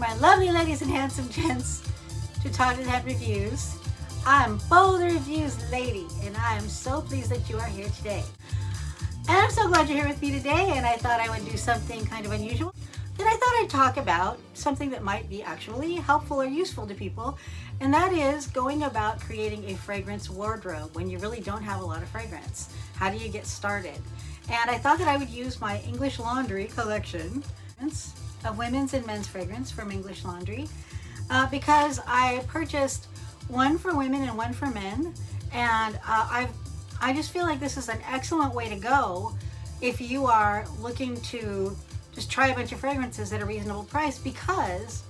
my lovely ladies and handsome gents to talk and have reviews. I'm Bo the Reviews Lady, and I am so pleased that you are here today. And I'm so glad you're here with me today, and I thought I would do something kind of unusual. Then I thought I'd talk about something that might be actually helpful or useful to people, and that is going about creating a fragrance wardrobe when you really don't have a lot of fragrance. How do you get started? And I thought that I would use my English Laundry collection of women's and men's fragrance from English Laundry because I purchased one for women and one for men, and I just feel like this is an excellent way to go if you are looking to just try a bunch of fragrances at a reasonable price, because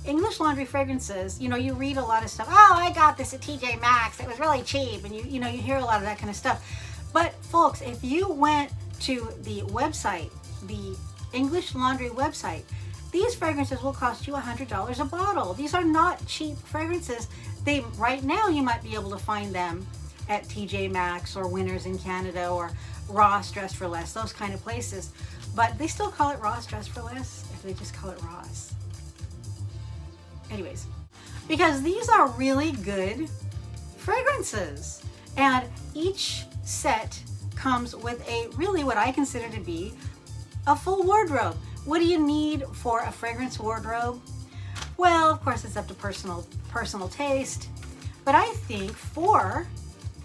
English Laundry fragrances, you know, you read a lot of stuff. Oh, I got this at TJ Maxx. It was really cheap, and you hear a lot of that kind of stuff. But folks, if you went to the website, the English Laundry website, these fragrances will cost you $100 a bottle. These are not cheap fragrances. Right now you might be able to find them at TJ Maxx or Winners in Canada or Ross Dress for Less, those kind of places. But they still call it Ross Dress for Less if they just call it Ross. Anyways, because these are really good fragrances, and each set comes with a really what I consider to be a full wardrobe. What do you need for a fragrance wardrobe? Well, of course, it's up to personal taste, but I think 4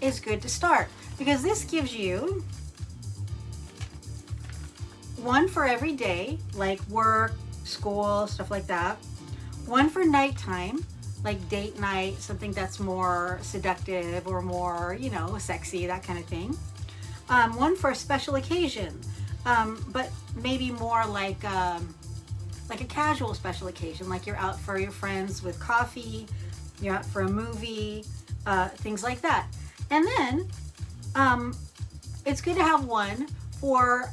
is good to start, because this gives you one for every day, like work, school, stuff like that. One for nighttime, like date night, something that's more seductive or more, you know, sexy, that kind of thing. One for a special occasion, but maybe more like a casual special occasion, like you're out for your friends with coffee, you're out for a movie, things like that. And then it's good to have one for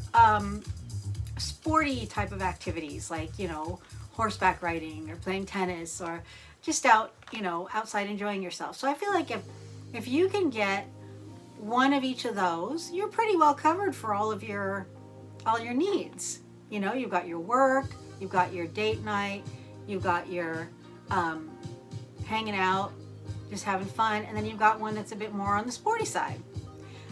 sporty type of activities, like, you know, horseback riding or playing tennis or just out, you know, outside enjoying yourself. So I feel like if you can get one of each of those, you're pretty well covered for all your needs. You know, you've got your work, you've got your date night, you've got your hanging out, just having fun, and then you've got one that's a bit more on the sporty side.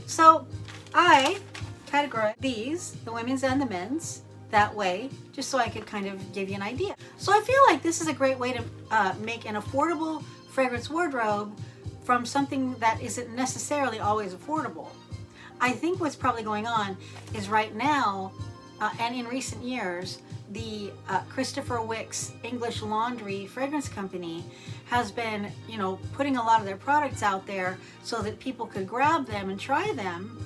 So I categorize these, the women's and the men's, that way, just so I could kind of give you an idea. So I feel like this is a great way to make an affordable fragrance wardrobe from something that isn't necessarily always affordable. I think what's probably going on is right now, and in recent years, the Christopher Wickes English Laundry Fragrance Company has been, you know, putting a lot of their products out there so that people could grab them and try them.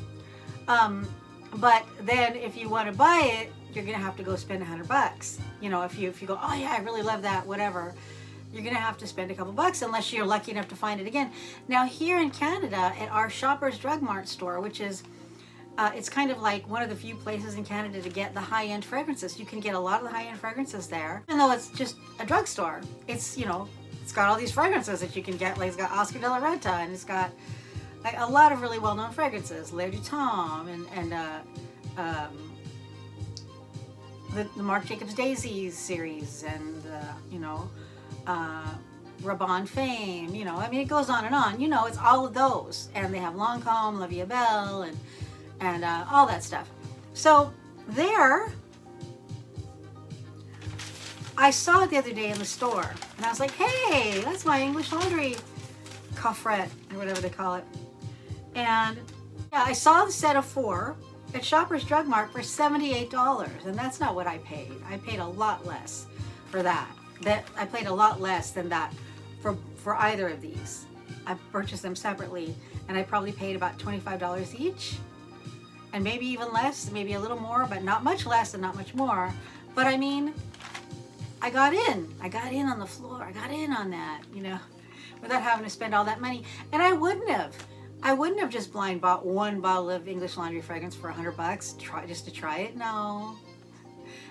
But then if you want to buy it, you're gonna have to go spend $100. You know, if you go, oh yeah, I really love that, whatever, you're gonna have to spend a couple bucks unless you're lucky enough to find it again. Now here in Canada, at our Shoppers Drug Mart store, which is it's kind of like one of the few places in Canada to get the high-end fragrances. You can get a lot of the high-end fragrances there. Even though it's just a drugstore, it's, you know, it's got all these fragrances that you can get. Like, it's got Oscar de la Renta, and it's got like a lot of really well-known fragrances, L'air du Temps, and the Marc Jacobs Daisies series, and you know, Rabanne Fame. You know, I mean, it goes on and on. You know, it's all of those, and they have Lancôme, La Vie est Belle, and all that stuff. So there, I saw it the other day in the store, and I was like, hey, that's my English Laundry coffret, or whatever they call it. And yeah, I saw the set of 4 at Shoppers Drug Mart for $78, and that's not what I paid. I paid a lot less for that. I paid a lot less than that for either of these. I purchased them separately, and I probably paid about $25 each, and maybe even less, maybe a little more, but not much less and not much more. But I mean, I got in on the floor. I got in on that, you know, without having to spend all that money. And I wouldn't have just blind bought one bottle of English Laundry fragrance for $100 just to try it. No,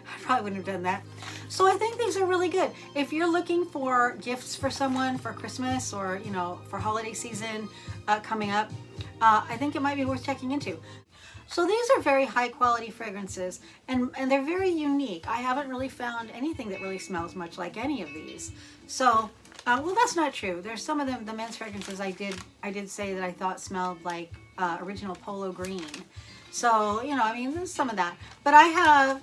I probably wouldn't have done that. So I think these are really good. If you're looking for gifts for someone for Christmas, or, you know, for holiday season coming up, I think it might be worth checking into. So these are very high quality fragrances, and they're very unique. I haven't really found anything that really smells much like any of these. So, well, that's not true. There's some of them, the men's fragrances I did say that I thought smelled like original polo green. So, you know, I mean, there's some of that. But I have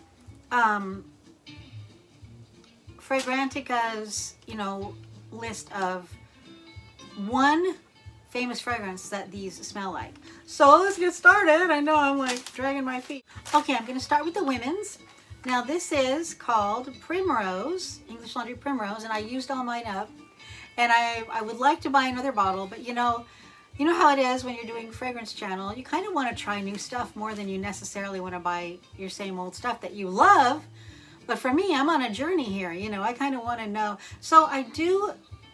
Fragrantica's, you know, list of one famous fragrance that these smell like. So let's get started. I know I'm like dragging my feet. Okay, I'm going to start with the women's. Now this is called Primrose, English Laundry Primrose, and I used all mine up. And I would like to buy another bottle, but you know how it is when you're doing fragrance channel. You kind of want to try new stuff more than you necessarily want to buy your same old stuff that you love. But for me, I'm on a journey here. You know, I kind of want to know. So I do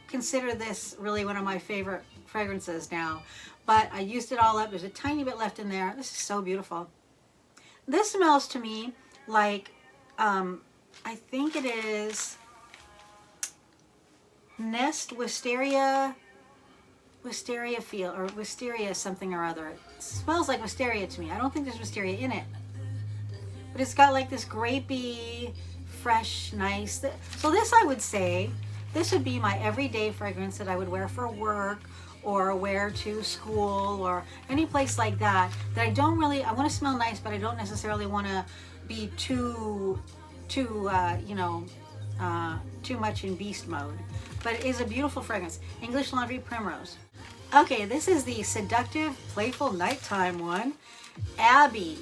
consider this really one of my favorite fragrances now. But I used it all up. There's a tiny bit left in there. This is so beautiful. This smells to me like, I think it is Nest Wisteria feel, or wisteria something or other. It smells like wisteria to me. I don't think there's wisteria in it, but it's got like this grapey, fresh, nice. So this, I would say, this would be my everyday fragrance that I would wear for work or wear to school or any place like that. That I don't really, I want to smell nice, but I don't necessarily want to be too much in beast mode. But it is a beautiful fragrance. English Laundry Primrose. Okay, this is the seductive, playful nighttime one, Abbey.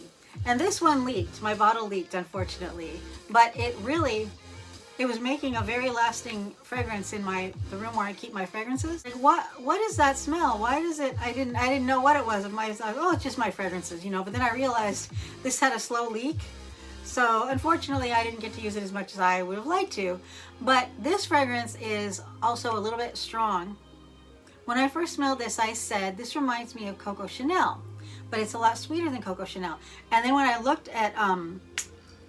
And this one leaked. My bottle leaked, unfortunately. But it was making a very lasting fragrance in the room where I keep my fragrances. Like, what is that smell? Why does it? I didn't know what it was. I thought, oh, it's just my fragrances, you know. But then I realized this had a slow leak. So unfortunately, I didn't get to use it as much as I would have liked to. But this fragrance is also a little bit strong. When I first smelled this, I said, this reminds me of Coco Chanel, but it's a lot sweeter than Coco Chanel. And then when I looked at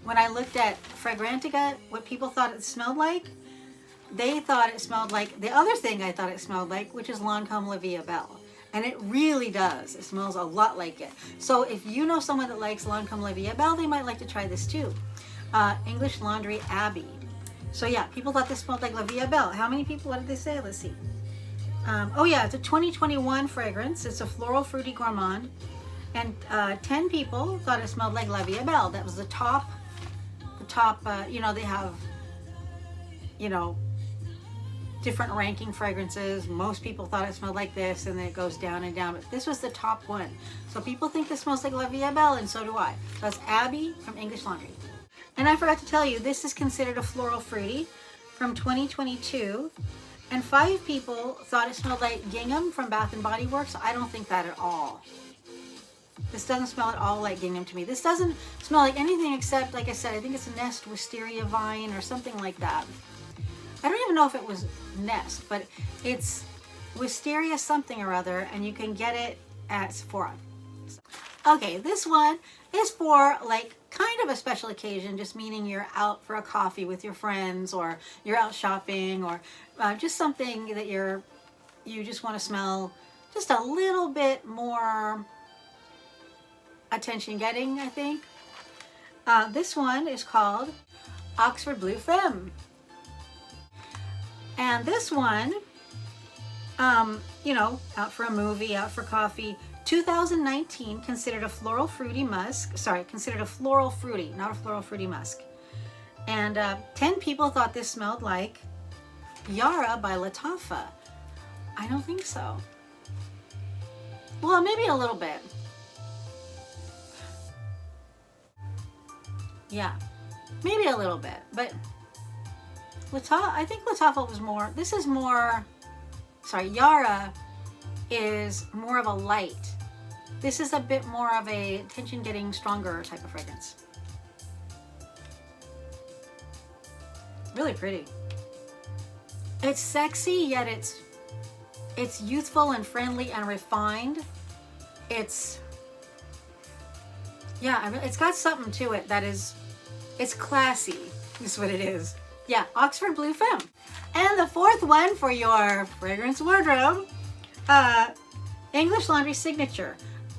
Fragrantica, what people thought it smelled like, they thought it smelled like the other thing I thought it smelled like, which is Lancôme La Vie est Belle. And it really does. It smells a lot like it. So if you know someone that likes Lancôme La Vie est Belle, they might like to try this too. English Laundry Abbey. So yeah, people thought this smelled like La Vie est Belle. How many people? What did they say? Let's see. Oh yeah, it's a 2021 fragrance. It's a floral fruity gourmand. And 10 people thought it smelled like La Vie est Belle. That was the top, you know, they have, you know, different ranking fragrances. Most people thought it smelled like this, and then it goes down and down. But this was the top one. So people think this smells like La Vie est Belle, and so do I. So that's Abbey from English Laundry. And I forgot to tell you, this is considered a floral fruity from 2022. And 5 people thought it smelled like gingham from Bath & Body Works. I don't think that at all. This doesn't smell at all like gingham to me. This doesn't smell like anything except, like I said, I think it's a Nest Wisteria vine or something like that. I don't even know if it was Nest, but it's Wisteria something or other, and you can get it at Sephora. Okay, this one is for like kind of a special occasion, just meaning you're out for a coffee with your friends, or you're out shopping, or just something that you just want to smell just a little bit more attention getting, I think. This one is called Oxford Bleu Femme. And this one, you know, out for a movie, out for coffee, 2019, considered a floral fruity musk. Sorry, considered a floral fruity, not a floral fruity musk. And 10 people thought this smelled like Yara by Lattafa. I don't think so. Well, maybe a little bit. Yeah, maybe a little bit, but I think Lattafa was more, this is more, sorry, Yara is more of a light. This is a bit more of a attention getting stronger type of fragrance. Really pretty. It's sexy, yet it's youthful and friendly and refined. It's got something to it that is, it's classy, is what it is. Yeah, Oxford Bleu Femme. And the fourth one for your fragrance wardrobe, English Laundry Signature.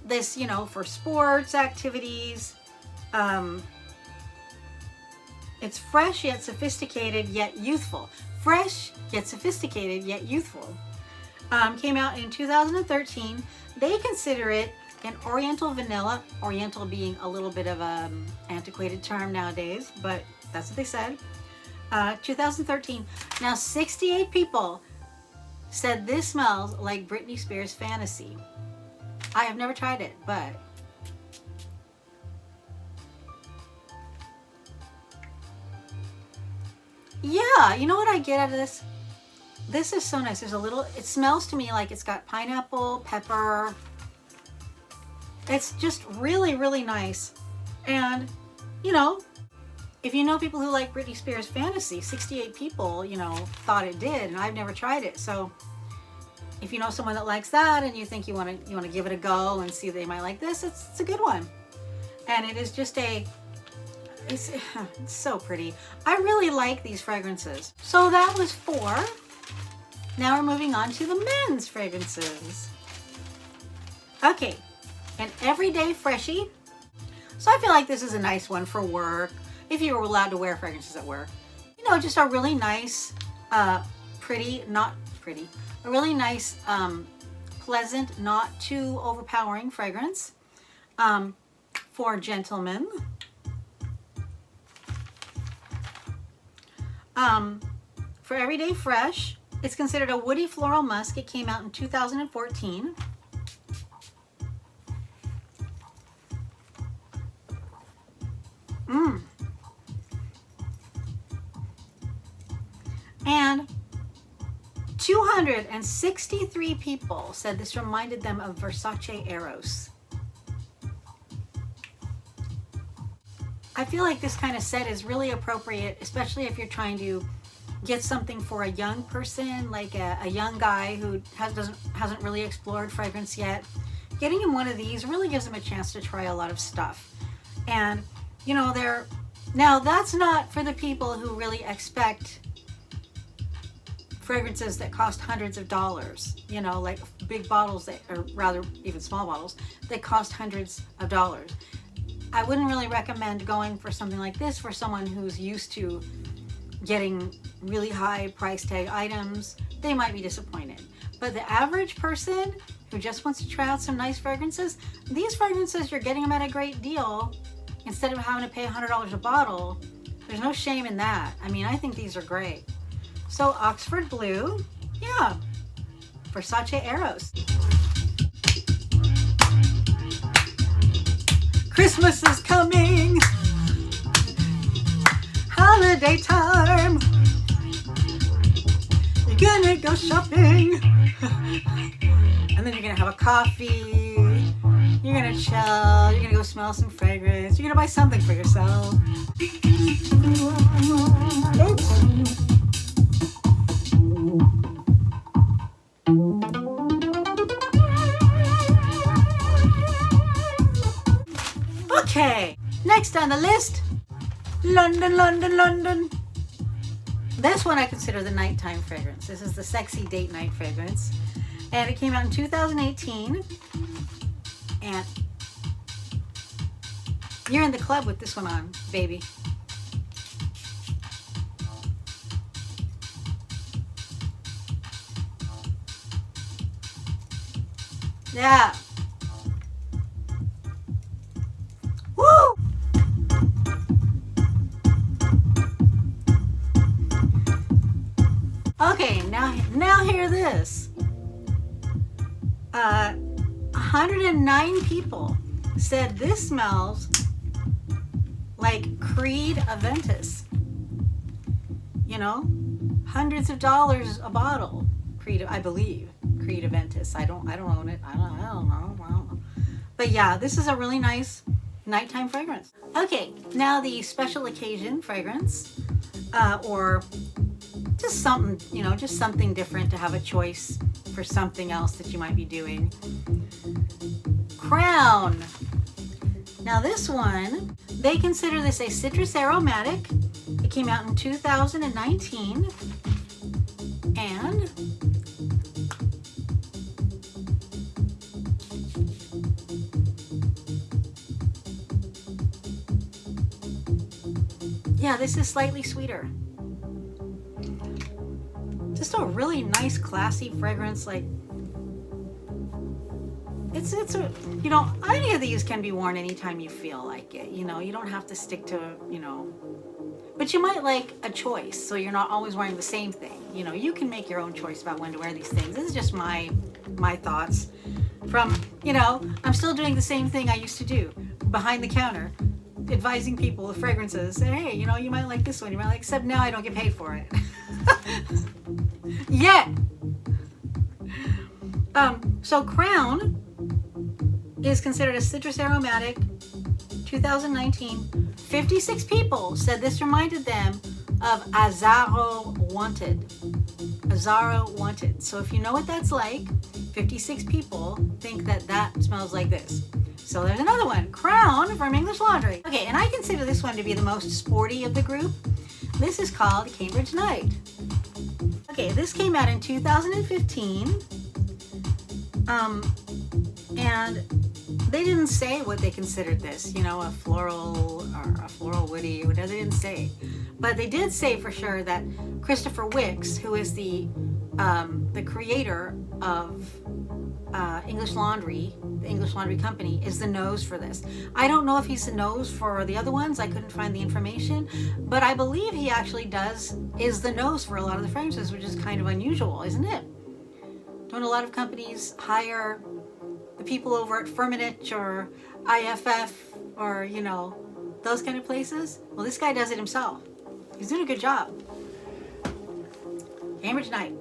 this, you know, for sports activities. It's fresh yet sophisticated yet youthful. Fresh yet sophisticated yet youthful. Came out in 2013. They consider it an Oriental vanilla, Oriental being a little bit of a antiquated term nowadays, but that's what they said. 2013. Now 68 people said this smells like Britney Spears' Fantasy. I have never tried it, but yeah, you know what I get out of this? This is so nice. There's a little, it smells to me like it's got pineapple, pepper. It's just really, really nice. And, you know, if you know people who like Britney Spears' Fantasy, 68 people, you know, thought it did, and I've never tried it. So if you know someone that likes that and you think you want to give it a go and see if they might like this, it's a good one. And it is just it's so pretty. I really like these fragrances. So that was 4. Now we're moving on to the men's fragrances. Okay, an everyday freshie. So I feel like this is a nice one for work, if you were allowed to wear fragrances at work. You know, just a really nice, a really nice, pleasant, not too overpowering fragrance for gentlemen. For everyday fresh, it's considered a woody floral musk. It came out in 2014. And 263 people said this reminded them of Versace Eros. I feel like this kind of set is really appropriate, especially if you're trying to get something for a young person, like a young guy who hasn't really explored fragrance yet. Getting him one of these really gives him a chance to try a lot of stuff. And, you know, now that's not for the people who really expect fragrances that cost hundreds of dollars, you know, like big bottles or rather even small bottles that cost hundreds of dollars. I wouldn't really recommend going for something like this for someone who's used to getting really high price tag items. They might be disappointed. But the average person who just wants to try out some nice fragrances, these fragrances, you're getting them at a great deal. Instead of having to pay $100 a bottle, there's no shame in that. I mean, I think these are great. So Oxford Bleu, yeah, Versace Eros. Christmas is coming, holiday time, you're gonna go shopping, and then you're gonna have a coffee, you're gonna chill, you're gonna go smell some fragrance, you're gonna buy something for yourself. Oops. Okay, next on the list, London, London, London. This one I consider the nighttime fragrance. This is the sexy date night fragrance. And it came out in 2018. And you're in the club with this one on, baby. Yeah. Woo! Okay, now hear this. 109 people said this smells like Creed Aventus. You know, hundreds of dollars a bottle. Creed, I believe. Creed Aventus. I don't own it. I don't know. But yeah, this is a really nice nighttime fragrance. Okay, now the special occasion fragrance, or just something, you know, just something different to have a choice for something else that you might be doing. Crown. Now this one, they consider this a citrus aromatic. It came out in 2019, and Yeah, this is slightly sweeter. Just a really nice, classy fragrance. Like, it's a, you know, any of these can be worn anytime you feel like it. You know, you don't have to stick to, you know, but you might like a choice, so you're not always wearing the same thing. You know, you can make your own choice about when to wear these things. This is just my thoughts from, you know, I'm still doing the same thing I used to do behind the counter, advising people with fragrances. Say, hey, you know, you might like this one, you might like, except now I don't get paid for it. Yet. So Crown is considered a citrus aromatic. 2019, 56 people said this reminded them of Azaro Wanted. Azaro Wanted. So if you know what that's like, 56 people think that that smells like this. So there's another one, Crown from English Laundry. Okay, and I consider this one to be the most sporty of the group. This is called Cambridge Night. Okay, this came out in 2015. And they didn't say what they considered this, you know, a floral or a floral woody, whatever. They didn't say. But they did say for sure that Christopher Wickes, who is the creator of English Laundry, the English Laundry Company, is the nose for this. I don't know if he's the nose for the other ones. I couldn't find the information, but I believe he actually is the nose for a lot of the fragrances, which is kind of unusual, isn't it? Don't a lot of companies hire the people over at Firmenich or IFF or, you know, those kind of places? Well, this guy does it himself. He's doing a good job. Cambridge Night.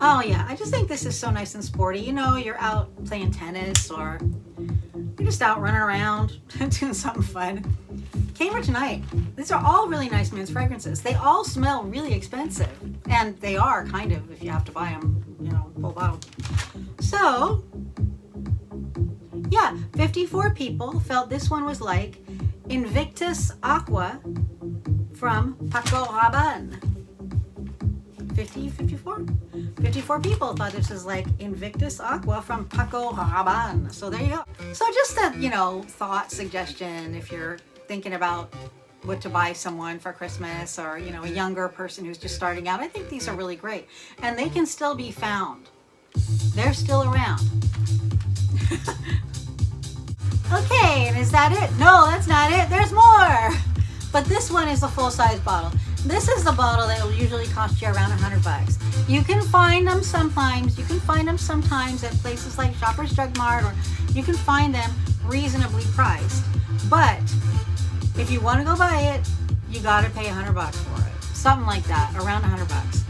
Oh yeah, I just think this is so nice and sporty. You know, you're out playing tennis or you're just out running around doing something fun. Cambridge Night. These are all really nice men's fragrances. They all smell really expensive. And they are, kind of, if you have to buy them, you know, full bottle. So, yeah, 54 people felt this one was like Invictus Aqua from Paco Rabanne. 54 people thought this was like Invictus Aqua from Paco Rabanne. So there you go. So just a, you know, thought suggestion if you're thinking about what to buy someone for Christmas, or, you know, a younger person who's just starting out. I think these are really great, and they can still be found. They're still around. Okay, and is that it? No, that's not it. There's more. But this one is a full-size bottle. This is the bottle that will usually cost you around $100. You can find them sometimes. You can find them sometimes at places like Shoppers Drug Mart, or you can find them reasonably priced. But if you want to go buy it, you got to pay $100 for it. Something like that, around $100.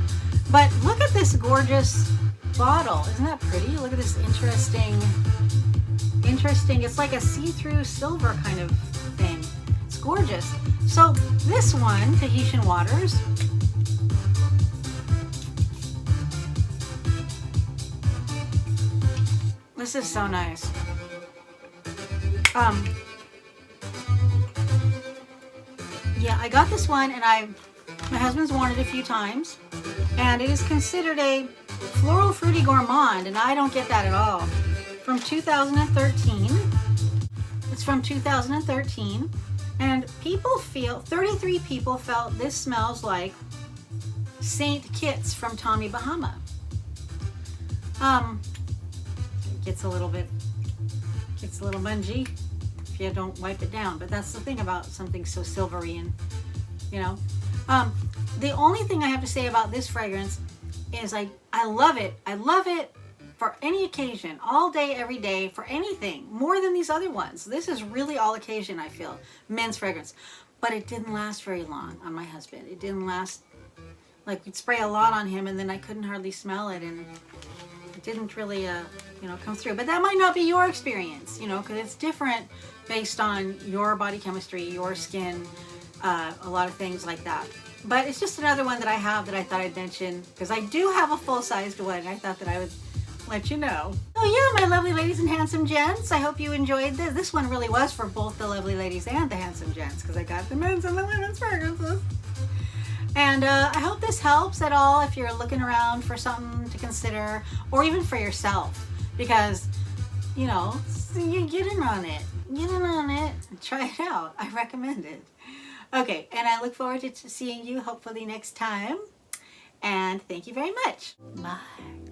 But look at this gorgeous bottle. Isn't that pretty? Look at this interesting, it's like a see-through silver kind of thing. It's gorgeous. So this one, Tahitian Waters, this is so nice. Yeah, I got this one, and my husband's worn it a few times, and it is considered a floral fruity gourmand, and I don't get that at all. From 2013. It's from 2013, and 33 people felt this smells like Saint Kitts from Tommy Bahama. It gets a little mungy if you don't wipe it down, but that's the thing about something so silvery, and, you know. The only thing I have to say about this fragrance is I love it. I love it for any occasion, all day, every day, for anything, more than these other ones. This is really all occasion, I feel, men's fragrance. But it didn't last very long on my husband. It didn't last, like, we'd spray a lot on him, and then I couldn't hardly smell it, and it didn't really, you know, come through. But that might not be your experience, you know, because it's different based on your body chemistry, your skin, a lot of things like that. But it's just another one that I have that I thought I'd mention, because I do have a full-sized one, and I thought that I would let you know. So yeah, my lovely ladies and handsome gents, I hope you enjoyed this. This one really was for both the lovely ladies and the handsome gents, because I got the men's and the women's fragrances. And I hope this helps at all if you're looking around for something to consider, or even for yourself, because, you know, you get in on it. Get in on it. Try it out. I recommend it. Okay, and I look forward to seeing you hopefully next time. And thank you very much. Bye.